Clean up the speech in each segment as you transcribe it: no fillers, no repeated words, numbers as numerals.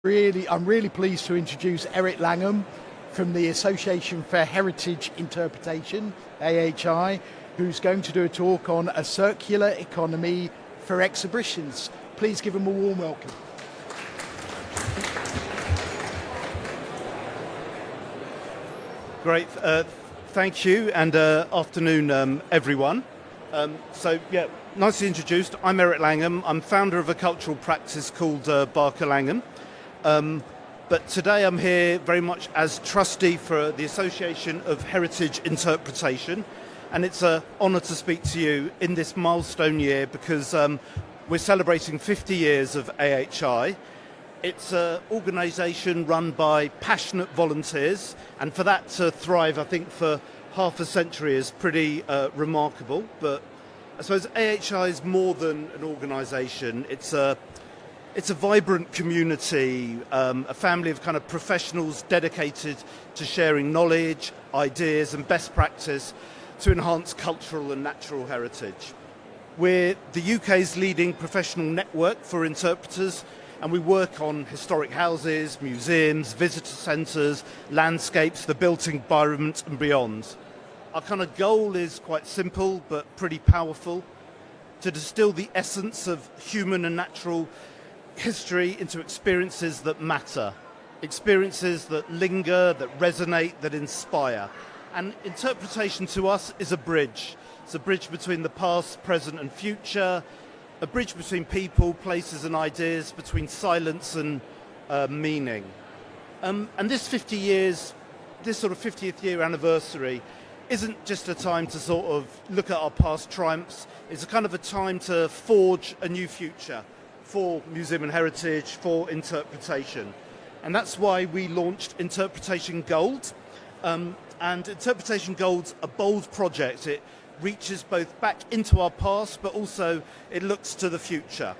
I'm really pleased to introduce Eric Langham from the Association for Heritage Interpretation, AHI, who's going to do a talk on a circular economy for exhibitions. Please give him a warm welcome. Great, thank you, and afternoon, everyone. Nicely introduced. I'm Eric Langham. I'm founder of a cultural practice called Barker Langham. But today I'm here very much as trustee for the Association of Heritage Interpretation, and it's an honour to speak to you in this milestone year because we're celebrating 50 years of AHI. It's an organisation run by passionate volunteers, and for that to thrive, I think, for half a century is pretty remarkable. But I suppose AHI is more than an organisation. It's a vibrant community, a family of kind of professionals dedicated to sharing knowledge, ideas and best practice to enhance cultural and natural heritage. We're the UK's leading professional network for interpreters, and we work on historic houses, museums, visitor centres, landscapes, the built environment and beyond. Our kind of goal is quite simple but pretty powerful: to distill the essence of human and natural history into experiences that matter, experiences that linger, that resonate, that inspire. And interpretation to us is a bridge. It's a bridge between the past, present and future, a bridge between people, places and ideas, between silence and meaning. And this 50 years, this sort of 50th year anniversary isn't just a time to sort of look at our past triumphs. It's a kind of a time to forge a new future for museum and heritage, for interpretation. And that's why we launched Interpretation Gold. And Interpretation Gold's a bold project. It reaches both back into our past, but also it looks to the future.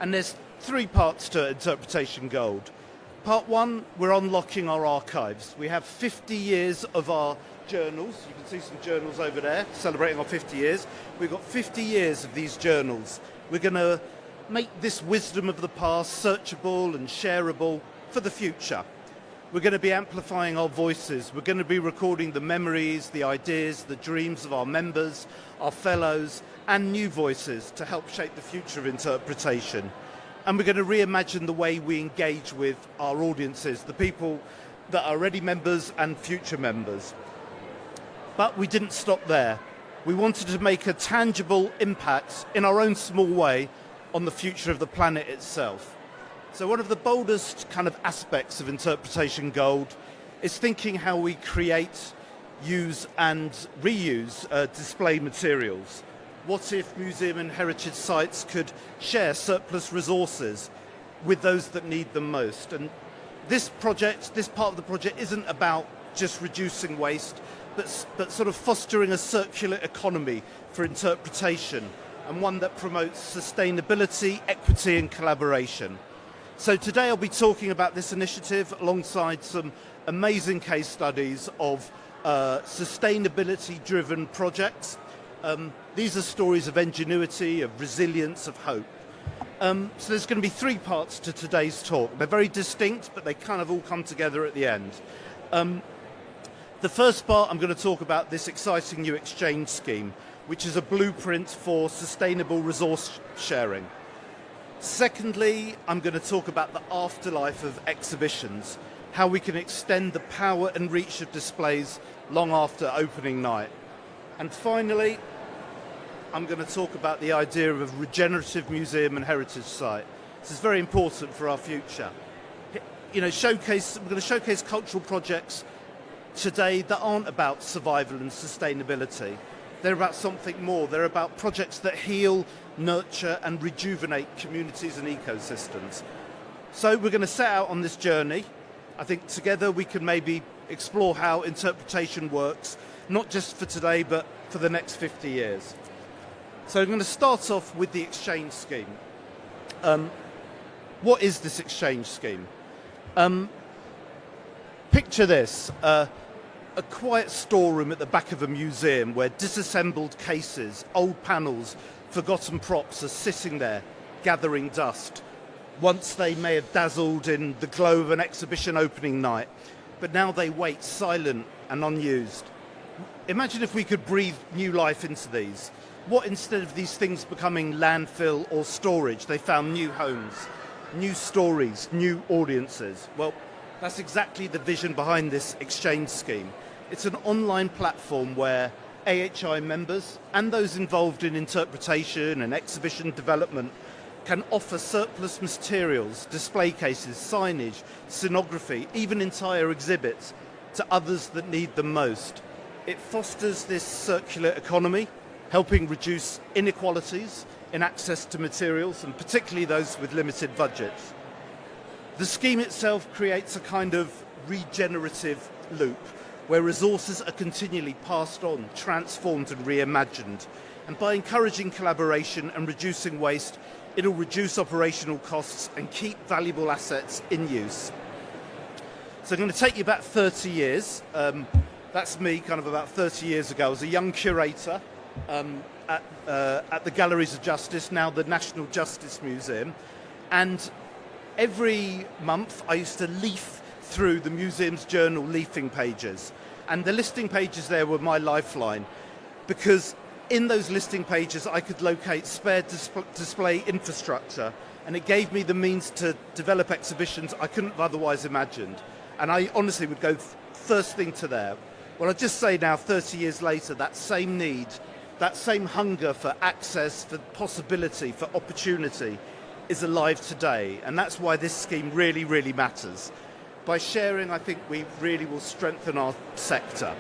And there's three parts to Interpretation Gold. Part one, we're unlocking our archives. We have 50 years of our journals. You can see some journals over there celebrating our 50 years. We've got 50 years of these journals. We're going to make this wisdom of the past searchable and shareable for the future. We're going to be amplifying our voices. We're going to be recording the memories, the ideas, the dreams of our members, our fellows, and new voices to help shape the future of interpretation. And we're going to reimagine the way we engage with our audiences, the people that are already members and future members. But we didn't stop there. We wanted to make a tangible impact in our own small way on the future of the planet itself. So one of the boldest kind of aspects of Interpretation Gold is thinking how we create, use and reuse display materials. What if museum and heritage sites could share surplus resources with those that need them most? And this part of the project isn't about just reducing waste, but sort of fostering a circular economy for interpretation, and one that promotes sustainability, equity and collaboration. So today I'll be talking about this initiative alongside some amazing case studies of sustainability-driven projects. These are stories of ingenuity, of resilience, of hope. So there's going to be three parts to today's talk. They're very distinct, but they kind of all come together at the end. The first part, I'm going to talk about this exciting new exchange scheme, which is a blueprint for sustainable resource sharing. Secondly, I'm going to talk about the afterlife of exhibitions, how we can extend the power and reach of displays long after opening night. And finally, I'm going to talk about the idea of a regenerative museum and heritage site. This is very important for our future. We're going to showcase cultural projects today that aren't about survival and sustainability. They're about something more. They're about projects that heal, nurture and rejuvenate communities and ecosystems. So we're going to set out on this journey. I think together we can maybe explore how interpretation works, not just for today, but for the next 50 years. So I'm going to start off with the exchange scheme. What is this exchange scheme? Picture this. A quiet storeroom at the back of a museum where disassembled cases, old panels, forgotten props are sitting there, gathering dust. Once they may have dazzled in the glow of an exhibition opening night, but now they wait silent and unused. Imagine if we could breathe new life into these. What, instead of these things becoming landfill or storage, they found new homes, new stories, new audiences? Well, that's exactly the vision behind this exchange scheme. It's an online platform where AHI members and those involved in interpretation and exhibition development can offer surplus materials, display cases, signage, scenography, even entire exhibits to others that need them most. It fosters this circular economy, helping reduce inequalities in access to materials, and particularly those with limited budgets. The scheme itself creates a kind of regenerative loop where resources are continually passed on, transformed and reimagined. And by encouraging collaboration and reducing waste, it'll reduce operational costs and keep valuable assets in use. So I'm going to take you back 30 years. That's me kind of about 30 years ago. I was a young curator at the Galleries of Justice, now the National Justice Museum. And every month I used to leaf through the museum's journal leafing pages. And the listing pages there were my lifeline, because in those listing pages I could locate spare display infrastructure, and it gave me the means to develop exhibitions I couldn't have otherwise imagined. And I honestly would go first thing to there. Well, I'll just say now, 30 years later, that same need, that same hunger for access, for possibility, for opportunity is alive today. And that's why this scheme really, really matters. By sharing, I think we really will strengthen our sector.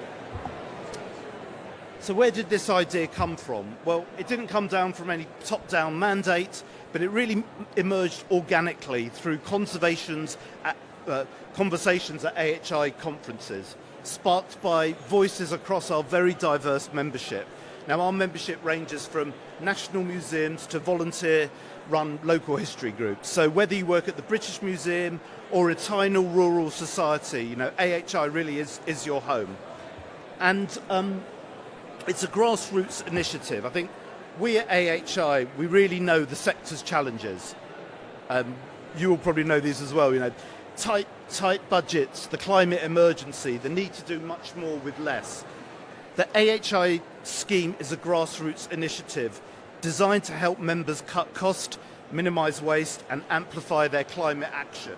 So where did this idea come from? Well, it didn't come down from any top-down mandate, but it really emerged organically through conversations at AHI conferences, sparked by voices across our very diverse membership. Now, our membership ranges from national museums to volunteer-run local history groups. So whether you work at the British Museum or a tiny rural society, you know, AHI really is your home. And it's a grassroots initiative. I think we at AHI, we really know the sector's challenges. You will probably know these as well, you know, tight budgets, the climate emergency, the need to do much more with less. The AHI scheme is a grassroots initiative designed to help members cut cost, minimise waste and amplify their climate action.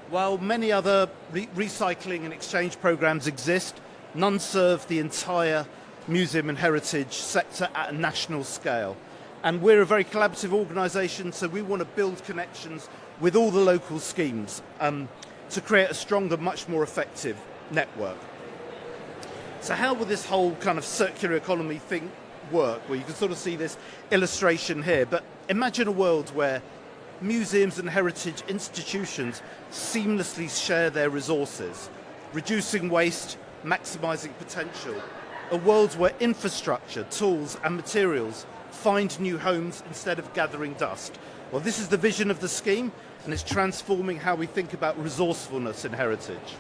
While many other recycling and exchange programmes exist, none serve the entire museum and heritage sector at a national scale. And we're a very collaborative organisation, so we want to build connections with all the local schemes to create a stronger, much more effective network. So how will this whole kind of circular economy thing work? Well, you can sort of see this illustration here, but imagine a world where museums and heritage institutions seamlessly share their resources, reducing waste, maximising potential. A world where infrastructure, tools and materials find new homes instead of gathering dust. Well, this is the vision of the scheme, and it's transforming how we think about resourcefulness in heritage.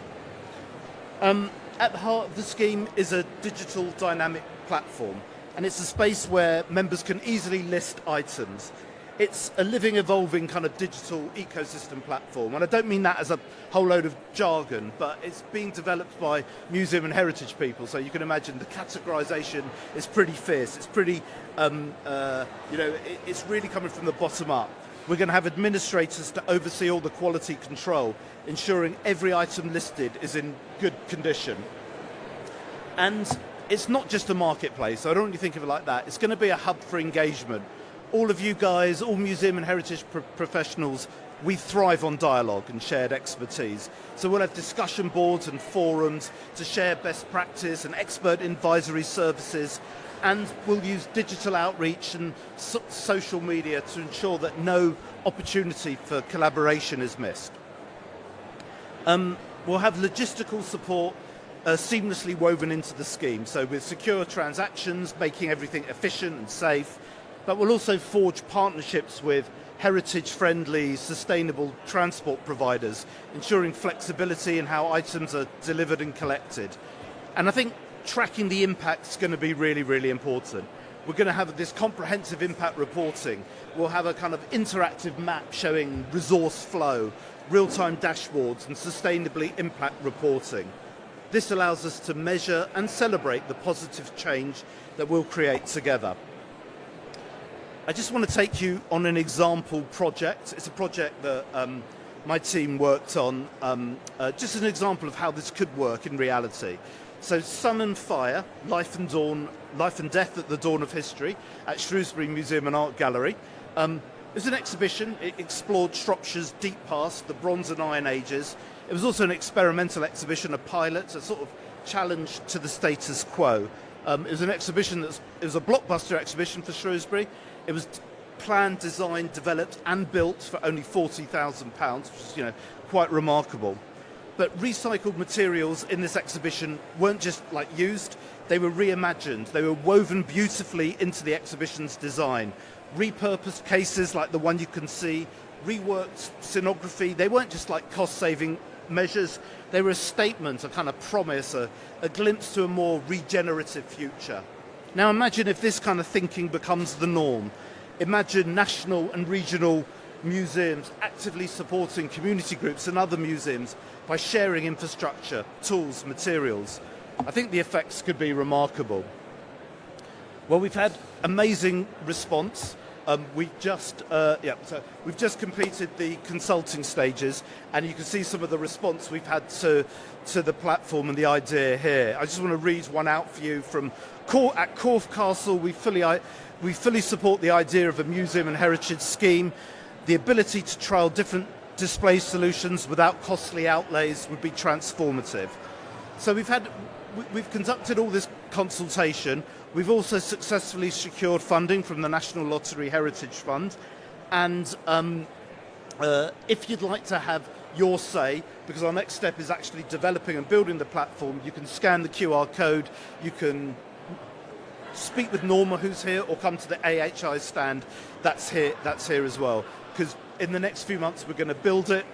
At the heart of the scheme is a digital dynamic platform, and it's a space where members can easily list items. It's a living, evolving kind of digital ecosystem platform, and I don't mean that as a whole load of jargon, but it's being developed by museum and heritage people, so you can imagine the categorisation is pretty fierce. It's pretty, it's really coming from the bottom up. We're going to have administrators to oversee all the quality control, ensuring every item listed is in good condition. And it's not just a marketplace, so I don't really think of it like that. It's going to be a hub for engagement. All of you guys, all museum and heritage professionals, we thrive on dialogue and shared expertise. So we'll have discussion boards and forums to share best practice and expert advisory services, and we'll use digital outreach and social media to ensure that no opportunity for collaboration is missed. We'll have logistical support seamlessly woven into the scheme, so with secure transactions, making everything efficient and safe, but we'll also forge partnerships with heritage-friendly, sustainable transport providers, ensuring flexibility in how items are delivered and collected. And I think tracking the impact is going to be really, really important. We're going to have this comprehensive impact reporting we'll have a kind of interactive map showing resource flow, real-time dashboards and sustainably impact reporting. This allows us to measure and celebrate the positive change that we'll create together. I just want to take you on an example project. It's a project that my team worked on, just an example of how this could work in reality. So Sun and Fire, Life and Death at the Dawn of History at Shrewsbury Museum and Art Gallery. It was an exhibition. It explored Shropshire's deep past, the Bronze and Iron Ages. It was also an experimental exhibition, a pilot, a sort of challenge to the status quo. It was an exhibition it was a blockbuster exhibition for Shrewsbury. It was planned, designed, developed and built for only £40,000, which is quite remarkable. But recycled materials in this exhibition weren't just used, they were reimagined. They were woven beautifully into the exhibition's design. Repurposed cases like the one you can see, reworked scenography. They weren't just cost-saving measures, they were a statement, a kind of promise, a glimpse to a more regenerative future. Now imagine if this kind of thinking becomes the norm. Imagine national and regional museums actively supporting community groups and other museums by sharing infrastructure, tools, materials. I think the effects could be remarkable. Well, we've had amazing response. We've just completed the consulting stages, and you can see some of the response we've had to the platform and the idea here. I just want to read one out for you from at Corfe Castle. We fully support the idea of a museum and heritage scheme. The ability to trial different display solutions without costly outlays would be transformative. So we've conducted all this consultation. We've also successfully secured funding from the National Lottery Heritage Fund. And if you'd like to have your say, because our next step is actually developing and building the platform, you can scan the QR code, you can speak with Norma, who's here, or come to the AHI stand. That's here as well. Because in the next few months, we're going to build it,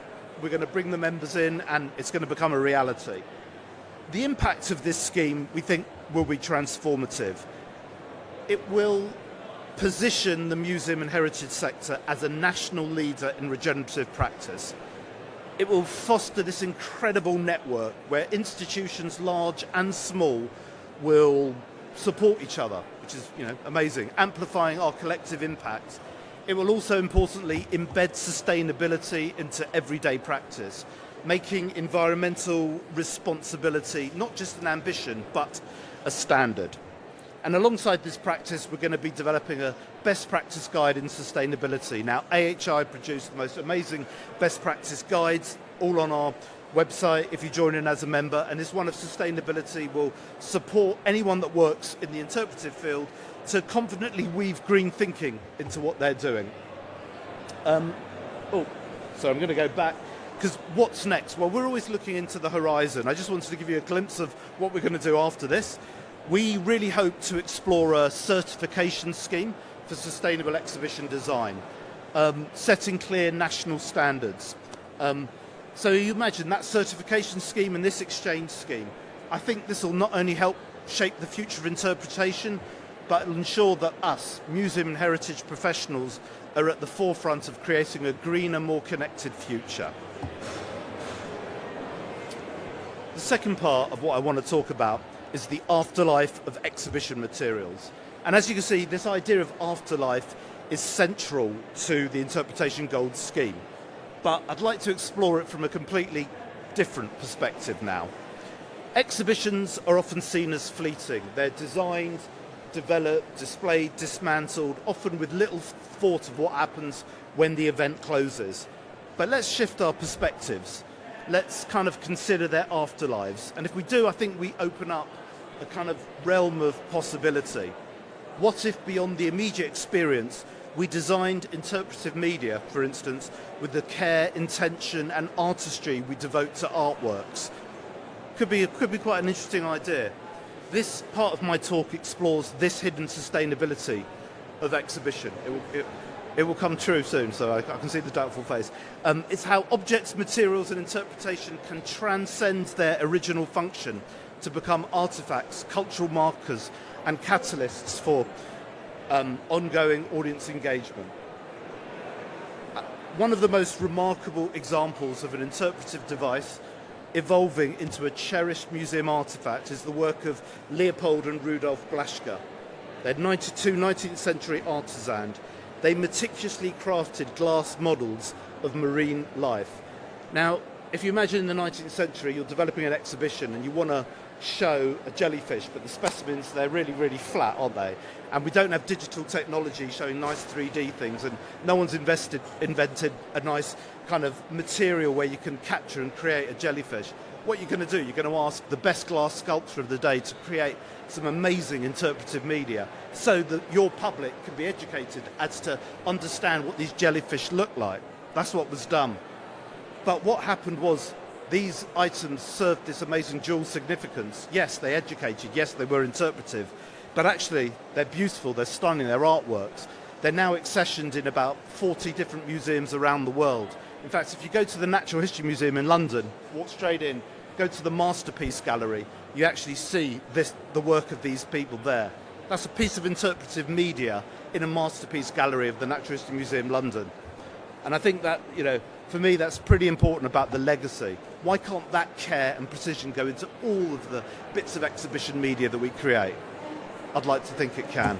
we're going to bring the members in, and it's going to become a reality. The impact of this scheme, we think, will be transformative. It will position the museum and heritage sector as a national leader in regenerative practice. It will foster this incredible network where institutions large and small will support each other, which is amazing, amplifying our collective impact. It will also importantly embed sustainability into everyday practice, making environmental responsibility not just an ambition but a standard. And alongside this practice, we're going to be developing a best practice guide in sustainability. Now, AHI produced the most amazing best practice guides, all on our website if you join in as a member, and this one of sustainability will support anyone that works in the interpretive field to confidently weave green thinking into what they're doing. So I'm going to go back, because what's next? Well, we're always looking into the horizon. I just wanted to give you a glimpse of what we're going to do after this. We really hope to explore a certification scheme for sustainable exhibition design, setting clear national standards. So you imagine that certification scheme and this exchange scheme. I think this will not only help shape the future of interpretation, but it'll ensure that us, museum and heritage professionals, are at the forefront of creating a greener, more connected future. The second part of what I want to talk about is the afterlife of exhibition materials. And as you can see, this idea of afterlife is central to the Interpretation Gold scheme. But I'd like to explore it from a completely different perspective now. Exhibitions are often seen as fleeting. They're designed, developed, displayed, dismantled, often with little thought of what happens when the event closes. But let's shift our perspectives. Let's kind of consider their afterlives. And if we do, I think we open up a kind of realm of possibility. What if beyond the immediate experience, we designed interpretive media, for instance, with the care, intention and artistry we devote to artworks? Could be quite an interesting idea. This part of my talk explores this hidden sustainability of exhibition. It will come true soon, so I can see the doubtful face. It's how objects, materials and interpretation can transcend their original function to become artifacts, cultural markers and catalysts for ongoing audience engagement. One of the most remarkable examples of an interpretive device evolving into a cherished museum artifact is the work of Leopold and Rudolf Blaschka. They're 92 19th century artisans. They meticulously crafted glass models of marine life. Now, if you imagine in the 19th century you're developing an exhibition and you want to show a jellyfish, but the specimens, they're really, really flat, aren't they? And we don't have digital technology showing nice 3D things, and no one's invented a nice kind of material where you can capture and create a jellyfish. What you're going to do, you're going to ask the best glass sculptor of the day to create some amazing interpretive media so that your public can be educated as to understand what these jellyfish look like. That's what was done. But what happened was these items served this amazing dual significance. Yes, they educated, yes, they were interpretive, but actually they're beautiful, they're stunning, they're artworks. They're now accessioned in about 40 different museums around the world. In fact, if you go to the Natural History Museum in London, walk straight in, go to the Masterpiece Gallery, you actually see the work of these people there. That's a piece of interpretive media in a Masterpiece Gallery of the Natural History Museum London. And I think that, for me, that's pretty important about the legacy. Why can't that care and precision go into all of the bits of exhibition media that we create? I'd like to think it can.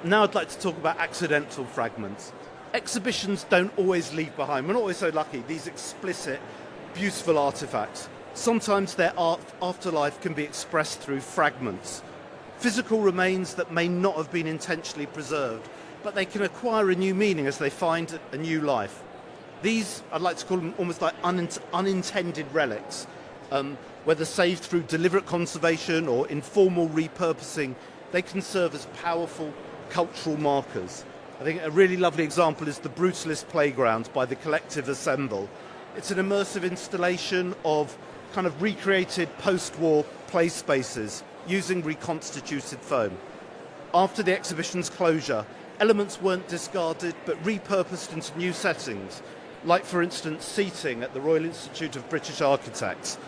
Now I'd like to talk about accidental fragments. Exhibitions don't always leave behind, we're not always so lucky, these explicit, beautiful artifacts. Sometimes their afterlife can be expressed through fragments. Physical remains that may not have been intentionally preserved, but they can acquire a new meaning as they find a new life. These, I'd like to call them almost like unintended relics, whether saved through deliberate conservation or informal repurposing, they can serve as powerful cultural markers. I think a really lovely example is the Brutalist Playground by the collective Assemble. It's an immersive installation of kind of recreated post-war play spaces using reconstituted foam. After the exhibition's closure, elements weren't discarded but repurposed into new settings, like for instance seating at the Royal Institute of British Architects.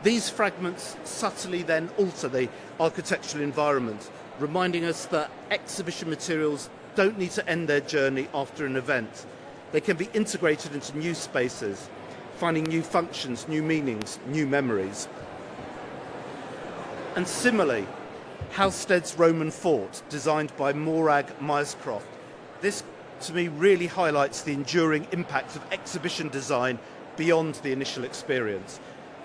These fragments subtly then alter the architectural environment, reminding us that exhibition materials don't need to end their journey after an event. They can be integrated into new spaces, finding new functions, new meanings, new memories. And similarly, Halstead's Roman Fort, designed by Morag Myerscroft. This, to me, really highlights the enduring impact of exhibition design beyond the initial experience.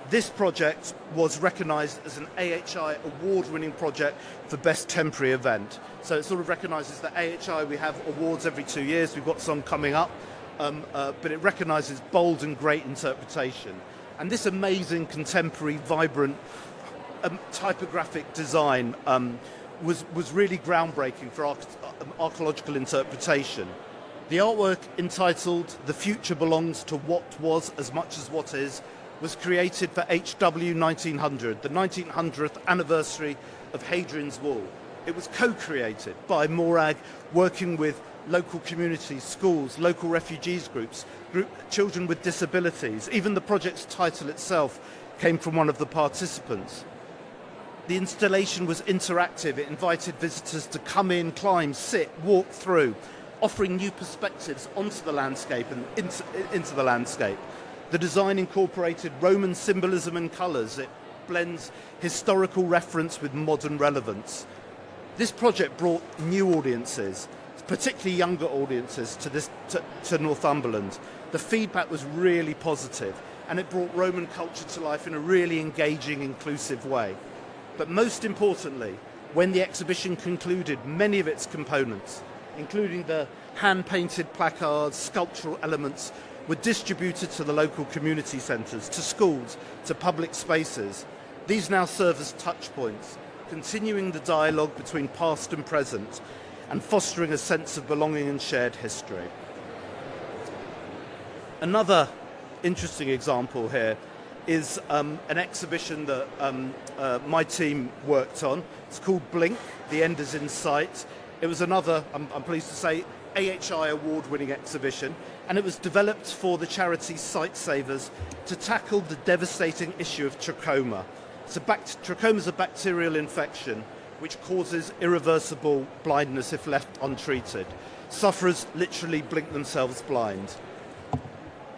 This project was recognised as an AHI award-winning project for Best Temporary Event. So it sort of recognises that AHI, we have awards every 2 years, we've got some coming up, but it recognises bold and great interpretation. And this amazing, contemporary, vibrant, typographic design was really groundbreaking for archaeological interpretation. The artwork, entitled "The Future Belongs to What Was as Much as What Is," was created for HW 1900, the 1900th anniversary of Hadrian's Wall. It was co-created by Morag, working with local communities, schools, local refugees groups, children with disabilities. Even the project's title itself came from one of the participants. The installation was interactive. It invited visitors to come in, climb, sit, walk through, offering new perspectives onto the landscape and into the landscape. The design incorporated Roman symbolism and colours. It blends historical reference with modern relevance. This project brought new audiences, particularly younger audiences, to Northumberland. The feedback was really positive, and it brought Roman culture to life in a really engaging, inclusive way. But most importantly, when the exhibition concluded, many of its components, including the hand-painted placards, sculptural elements, were distributed to the local community centres, to schools, to public spaces. These now serve as touch points, continuing the dialogue between past and present, and fostering a sense of belonging and shared history. Another interesting example here is an exhibition that my team worked on. It's called Blink, The End is in Sight. It was another, I'm pleased to say, AHI award-winning exhibition, and it was developed for the charity Sight Savers to tackle the devastating issue of trachoma. Trachoma is a bacterial infection which causes irreversible blindness if left untreated. Sufferers literally blinked themselves blind.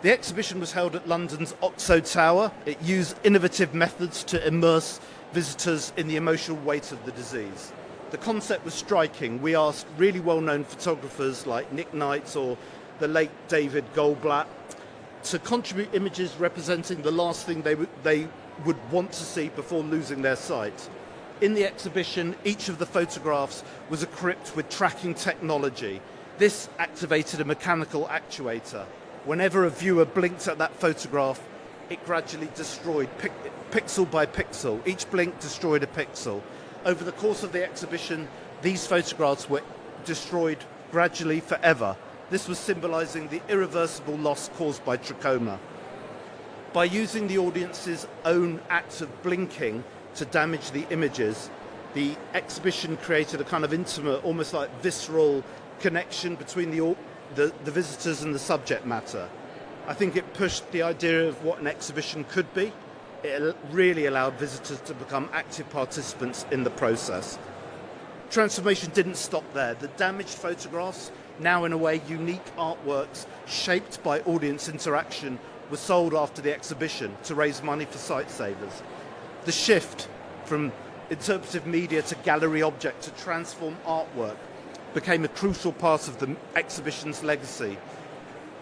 The exhibition was held at London's Oxo Tower. It used innovative methods to immerse visitors in the emotional weight of the disease. The concept was striking. We asked really well-known photographers like Nick Knight or the late David Goldblatt to contribute images representing the last thing they would want to see before losing their sight. In the exhibition, each of the photographs was equipped with tracking technology. This activated a mechanical actuator. Whenever a viewer blinked at that photograph, it gradually destroyed pixel by pixel. Each blink destroyed a pixel. Over the course of the exhibition, these photographs were destroyed gradually forever. This was symbolising the irreversible loss caused by trachoma. By using the audience's own act of blinking to damage the images, the exhibition created a kind of intimate, almost like visceral connection between the visitors and the subject matter. I think it pushed the idea of what an exhibition could be. It really allowed visitors to become active participants in the process. Transformation didn't stop there. The damaged photographs, now in a way unique artworks shaped by audience interaction, were sold after the exhibition to raise money for sightsavers. The shift from interpretive media to gallery object to transform artwork became a crucial part of the exhibition's legacy,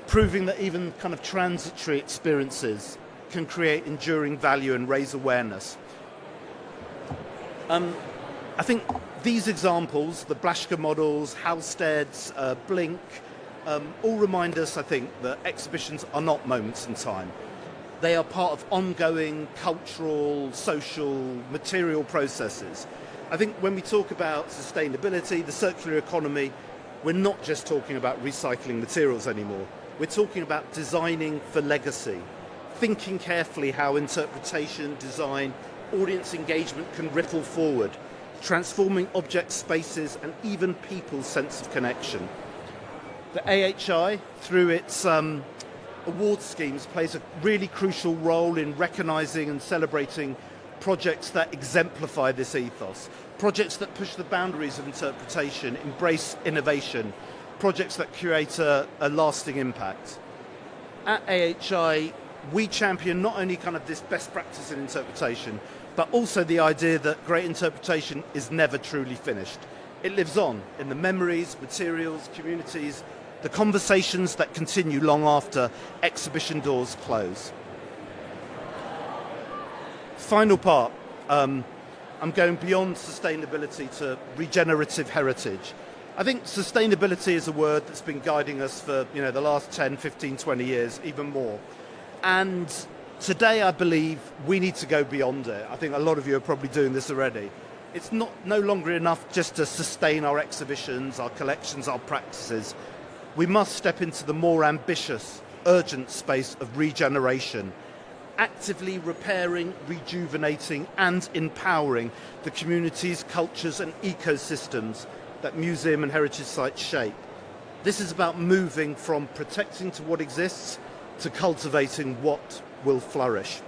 proving that even kind of transitory experiences can create enduring value and raise awareness. I think these examples, the Blaschke models, Halstead's, Blink, all remind us, I think, that exhibitions are not moments in time. They are part of ongoing cultural, social, material processes. I think when we talk about sustainability, the circular economy, we're not just talking about recycling materials anymore. We're talking about designing for legacy, thinking carefully how interpretation, design, audience engagement can ripple forward, transforming object spaces and even people's sense of connection. The AHI, through its award schemes, plays a really crucial role in recognising and celebrating projects that exemplify this ethos, projects that push the boundaries of interpretation, embrace innovation, projects that create a lasting impact. At AHI, we champion not only kind of this best practice in interpretation, but also the idea that great interpretation is never truly finished. It lives on in the memories, materials, communities, the conversations that continue long after exhibition doors close. Final part, I'm going beyond sustainability to regenerative heritage. I think sustainability is a word that's been guiding us for the last 10, 15, 20 years, even more. And today I believe we need to go beyond it. I think a lot of you are probably doing this already. It's no longer enough just to sustain our exhibitions, our collections, our practices. We must step into the more ambitious, urgent space of regeneration, actively repairing, rejuvenating and empowering the communities, cultures and ecosystems that museum and heritage sites shape. This is about moving from protecting to what exists to cultivating what will flourish.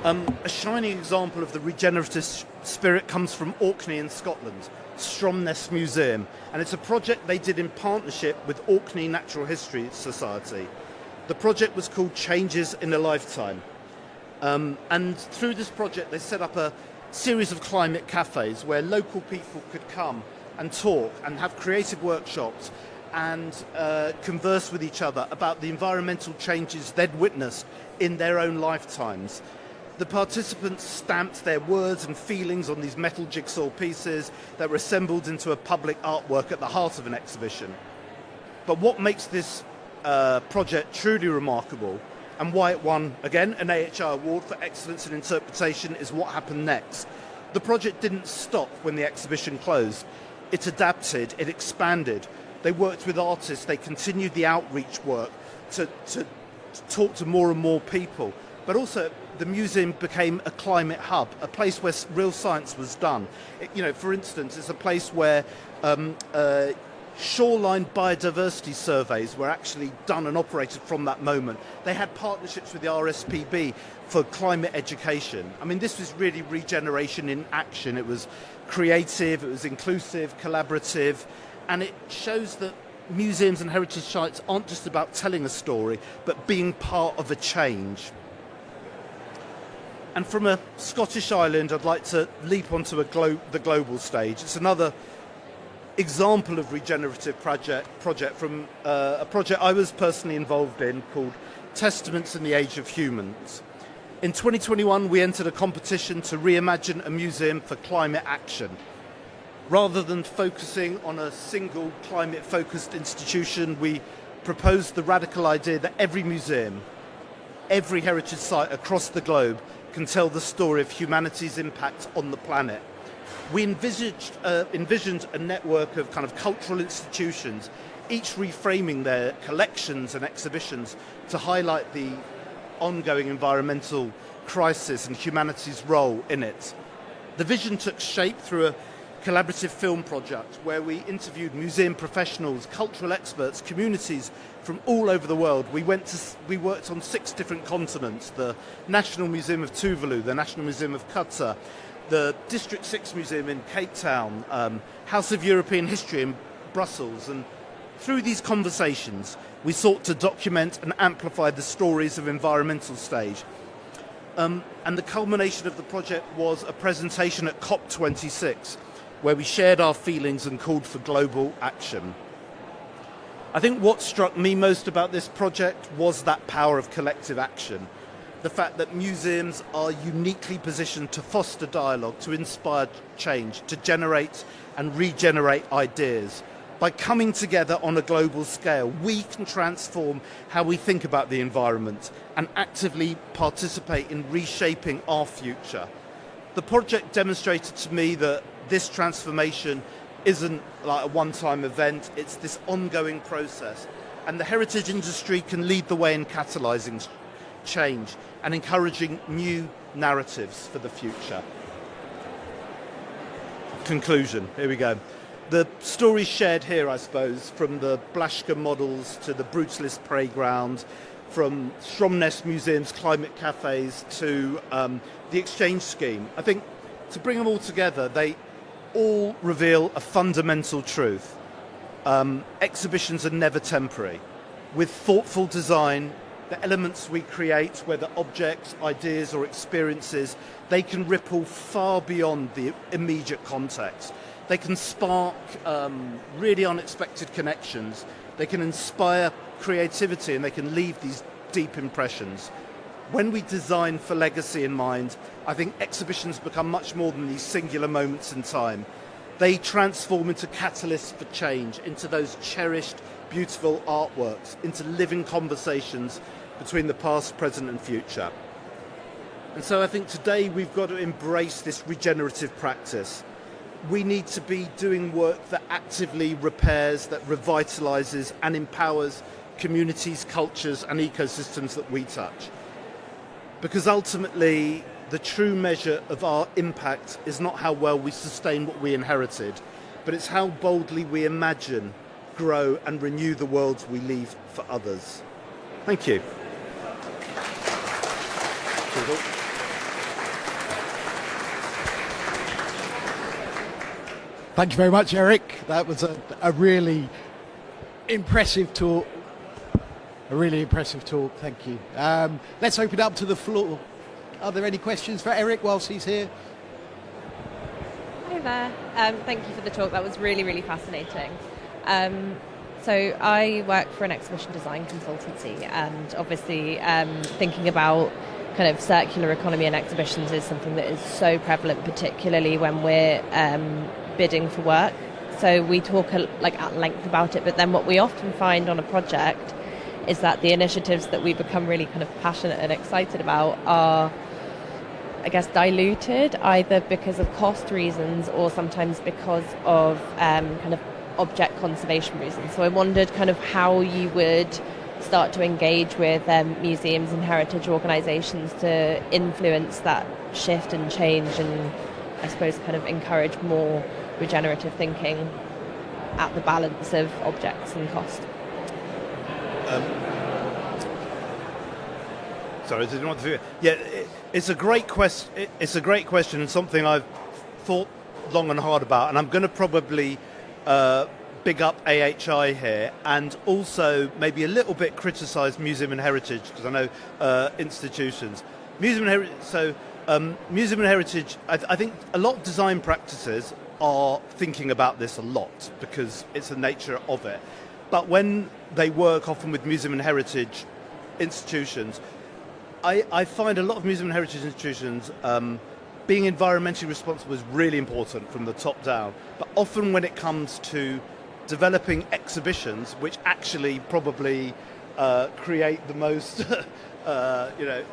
A shining example of the regenerative spirit comes from Orkney in Scotland, Stromness Museum, and it's a project they did in partnership with Orkney Natural History Society. The project was called Changes in a Lifetime, and through this project they set up a series of climate cafes where local people could come and talk and have creative workshops and converse with each other about the environmental changes they'd witnessed in their own lifetimes. The participants stamped their words and feelings on these metal jigsaw pieces that were assembled into a public artwork at the heart of an exhibition. But what makes this project truly remarkable and why it won, again, an AHI award for excellence in interpretation is what happened next. The project didn't stop when the exhibition closed. It adapted, it expanded. They worked with artists, they continued the outreach work to talk to more and more people. But also, the museum became a climate hub, a place where real science was done. For instance, it's a place where shoreline biodiversity surveys were actually done and operated from that moment. They had partnerships with the RSPB for climate education. I mean, this was really regeneration in action. It was creative, it was inclusive, collaborative, And it shows that museums and heritage sites aren't just about telling a story, but being part of a change. And from a Scottish island, I'd like to leap onto the global stage. It's another example of regenerative project from a project I was personally involved in called Testaments in the Age of Humans. In 2021, we entered a competition to reimagine a museum for climate action. Rather than focusing on a single climate-focused institution, we proposed the radical idea that every museum, every heritage site across the globe can tell the story of humanity's impact on the planet. We envisioned a network of kind of cultural institutions, each reframing their collections and exhibitions to highlight the ongoing environmental crisis and humanity's role in it. The vision took shape through a collaborative film project where we interviewed museum professionals, cultural experts, communities from all over the world. We worked on 6 different continents: the National Museum of Tuvalu, the National Museum of Qatar, the District 6 Museum in Cape Town, House of European History in Brussels. And through these conversations, we sought to document and amplify the stories of environmental stage. And the culmination of the project was a presentation at COP26, where we shared our feelings and called for global action. I think what struck me most about this project was that power of collective action. The fact that museums are uniquely positioned to foster dialogue, to inspire change, to generate and regenerate ideas. By coming together on a global scale, we can transform how we think about the environment and actively participate in reshaping our future. The project demonstrated to me that this transformation isn't like a one-time event, it's this ongoing process. And the heritage industry can lead the way in catalysing change and encouraging new narratives for the future. Conclusion, here we go. The stories shared here, I suppose, from the Blashka models to the Brutalist Playground, from Stromness Museum's climate cafes to the exchange scheme. I think to bring them all together, they all reveal a fundamental truth. Exhibitions are never temporary. With thoughtful design, the elements we create, whether objects, ideas or experiences, they can ripple far beyond the immediate context. They can spark really unexpected connections. They can inspire creativity and they can leave these deep impressions. When we design for legacy in mind, I think exhibitions become much more than these singular moments in time. They transform into catalysts for change, into those cherished, beautiful artworks, into living conversations between the past, present and future. And so I think today we've got to embrace this regenerative practice. We need to be doing work that actively repairs, that revitalises and empowers communities, cultures and ecosystems that we touch. Because ultimately, the true measure of our impact is not how well we sustain what we inherited, but it's how boldly we imagine, grow and renew the worlds we leave for others. Thank you. Thank you very much, Eric. That was a really impressive talk. A really impressive talk, thank you. Let's open up to the floor. Are there any questions for Eric whilst he's here? Hi there. Thank you for the talk. That was really, really fascinating. So I work for an exhibition design consultancy, and obviously thinking about kind of circular economy and exhibitions is something that is so prevalent, particularly when we're bidding for work. So we talk at length about it, but then what we often find on a project is that the initiatives that we become really kind of passionate and excited about are, I guess, diluted either because of cost reasons or sometimes because of kind of object conservation reasons. So I wondered kind of how you would start to engage with museums and heritage organisations to influence that shift and change and I suppose kind of encourage more regenerative thinking at the balance of objects and cost. Sorry, did you want to? Yeah, it's a great question. It's a great question and something I've thought long and hard about. And I'm going to probably big up AHI here, and also maybe a little bit criticise museum and heritage, because I know institutions. Museum and heritage, I think a lot of design practices are thinking about this a lot because it's the nature of it. But when they work often with museum and heritage institutions, I find a lot of museum and heritage institutions being environmentally responsible is really important from the top down. But often when it comes to developing exhibitions, which actually probably create the most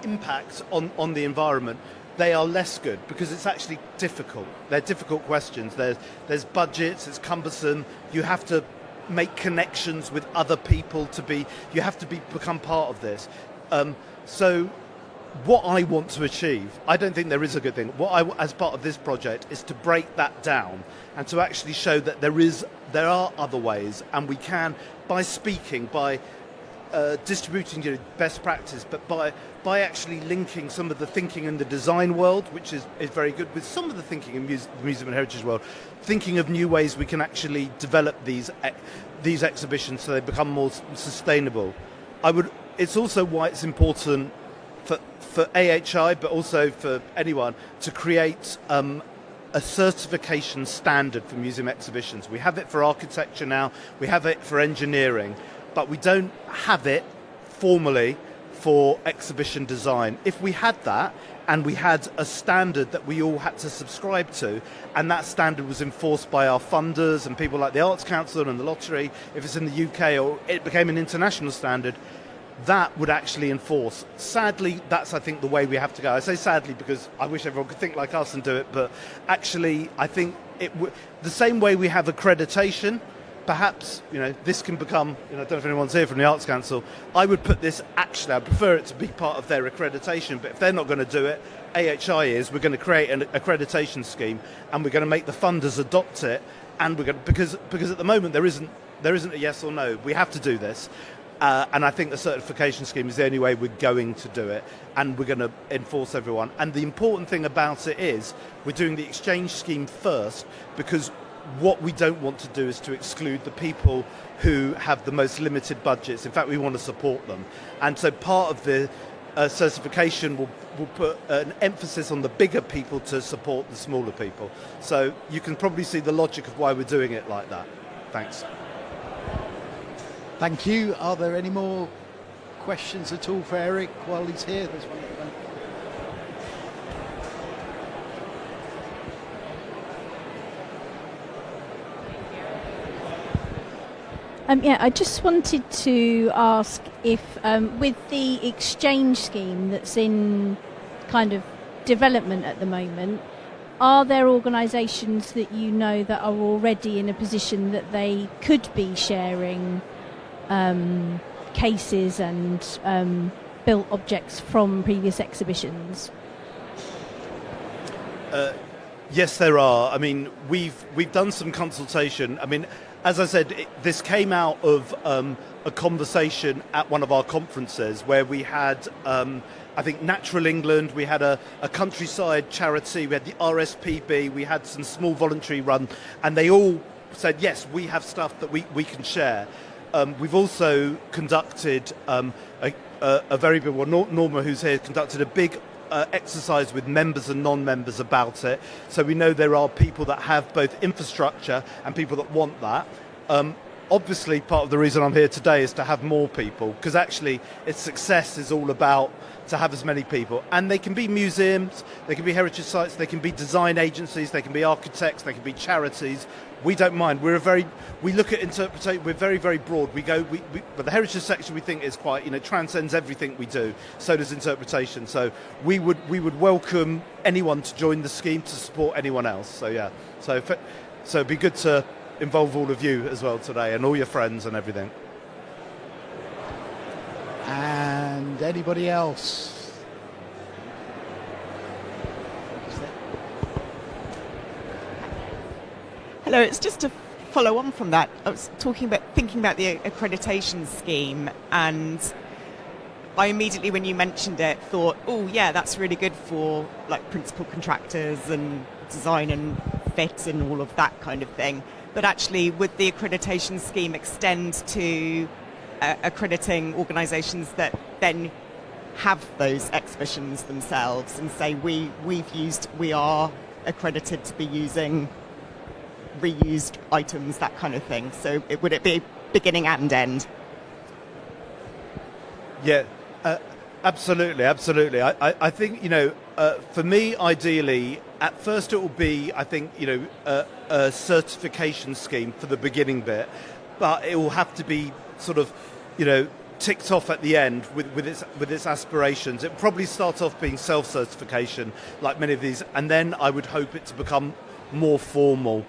impact on the environment, they are less good because it's actually difficult. They're difficult questions. There's budgets, it's cumbersome, you have to make connections with other people you have to become part of this. So what I want to achieve, I don't think there is a good thing. As part of this project, is to break that down and to actually show that there are other ways, and we can, by speaking, by distributing best practice, but by actually linking some of the thinking in the design world, which is very good, with some of the thinking in the museum and heritage world, thinking of new ways we can actually develop these exhibitions so they become more sustainable. It's also why it's important for AHI, but also for anyone, to create a certification standard for museum exhibitions. We have it for architecture now, we have it for engineering, but we don't have it formally for exhibition design. If we had that, and we had a standard that we all had to subscribe to, and that standard was enforced by our funders and people like the Arts Council and the Lottery, if it's in the UK, or it became an international standard, that would actually enforce. Sadly, that's, I think, the way we have to go. I say sadly because I wish everyone could think like us and do it, but actually I think the same way we have accreditation, perhaps this can become, I don't know if anyone's here from the Arts Council, I would put this, actually I prefer it to be part of their accreditation, but if they're not going to do it, AHI is, we're going to create an accreditation scheme and we're going to make the funders adopt it, and we're going to, because at the moment there isn't a yes or no, we have to do this. And I think the certification scheme is the only way we're going to do it, and we're going to enforce everyone. And the important thing about it is we're doing the exchange scheme first, because what we don't want to do is to exclude the people who have the most limited budgets. In fact, we want to support them. And so part of the certification will put an emphasis on the bigger people to support the smaller people. So you can probably see the logic of why we're doing it like that. Thanks. Thank you. Are there any more questions at all for Eric while he's here? There's one at the back. I just wanted to ask if, with the exchange scheme that's in kind of development at the moment, are there organisations that that are already in a position that they could be sharing cases and built objects from previous exhibitions? Yes, there are. I mean, we've done some consultation. I mean, as I said, this came out of a conversation at one of our conferences where we had, I think, Natural England, we had a countryside charity, we had the RSPB, we had some small voluntary run, and they all said, yes, we have stuff that we can share. We've also conducted a very big one. Norma, who's here, conducted a big exercise with members and non-members about it. So we know there are people that have both infrastructure and people that want that. Obviously, part of the reason I'm here today is to have more people, because actually its success is all about to have as many people. And they can be museums, they can be heritage sites, they can be design agencies, they can be architects, they can be charities. We don't mind. We look at interpretation. We're very, very broad. But the heritage section we think is quite, transcends everything we do. So does interpretation. So we would welcome anyone to join the scheme to support anyone else. So yeah. So it'd be good to involve all of you as well today, and all your friends and everything. And anybody else? Hello, it's just to follow on from that. I was thinking about the accreditation scheme, and I immediately, when you mentioned it, thought, oh yeah, that's really good for like principal contractors and design and fit and all of that kind of thing. but actually would the accreditation scheme extend to accrediting organisations that then have those exhibitions themselves and say we are accredited to be using reused items, that kind of thing? So would it be beginning and end? Yeah, absolutely. I think, for me, ideally, at first it will be, I think, a certification scheme for the beginning bit, but it will have to be sort of, ticked off at the end with its aspirations. It will probably start off being self-certification, like many of these, and then I would hope it to become more formal.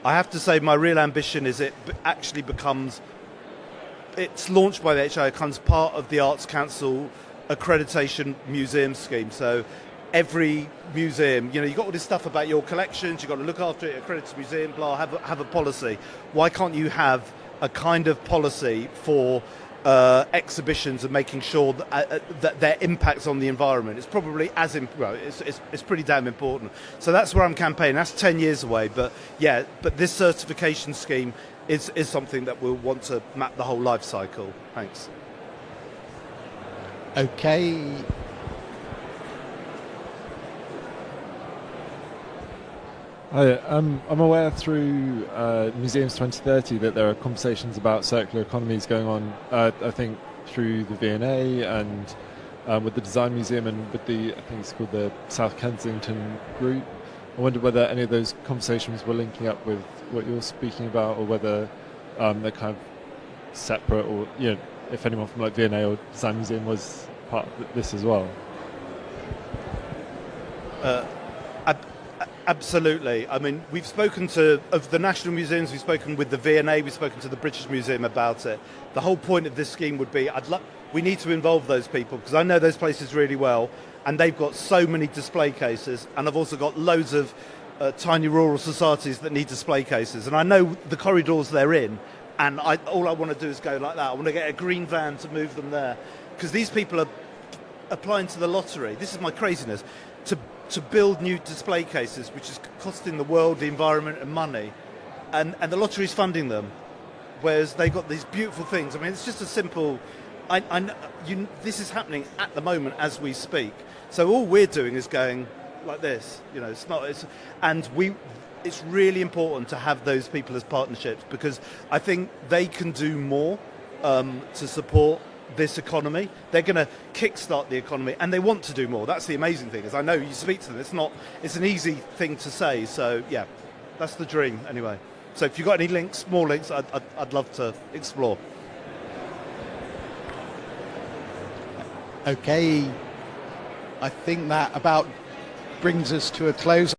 I have to say my real ambition is it actually becomes, it's launched by the HI, it becomes part of the Arts Council accreditation museum scheme. So every museum, you've got all this stuff about your collections, you've got to look after it, accredited museum, blah, have a policy. Why can't you have a kind of policy for exhibitions and making sure that their impacts on the environment is probably it's pretty damn important. So that's where I'm campaigning. That's 10 years away, but this certification scheme is something that we'll want to map the whole life cycle. Thanks. Okay. Hi, I'm aware through Museums 2030 that there are conversations about circular economies going on, I think through the V&A and with the Design Museum and with I think it's called the South Kensington Group. I wonder whether any of those conversations were linking up with what you're speaking about, or whether they're kind of separate, or if anyone from like V&A or Design Museum was part of this as well. Absolutely. I mean, we've spoken of the national museums, we've spoken with the V&A, we've spoken to the British Museum about it. The whole point of this scheme would be, we need to involve those people, because I know those places really well, and they've got so many display cases, and I've also got loads of tiny rural societies that need display cases, and I know the corridors they're in, and all I want to do is go like that. I want to get a green van to move them there, because these people are applying to the lottery. This is my craziness. To build new display cases, which is costing the world, the environment and money, and the lottery's funding them, whereas they've got these beautiful things. I mean, it's just a simple, this is happening at the moment as we speak. So all we're doing is going like this, it's really important to have those people as partnerships, because I think they can do more to support this economy. They're going to kickstart the economy, and they want to do more. That's the amazing thing, is I know you speak to them. It's an easy thing to say. So yeah, that's the dream anyway. So if you've got any links, more links, I'd love to explore. Okay, I think that about brings us to a close.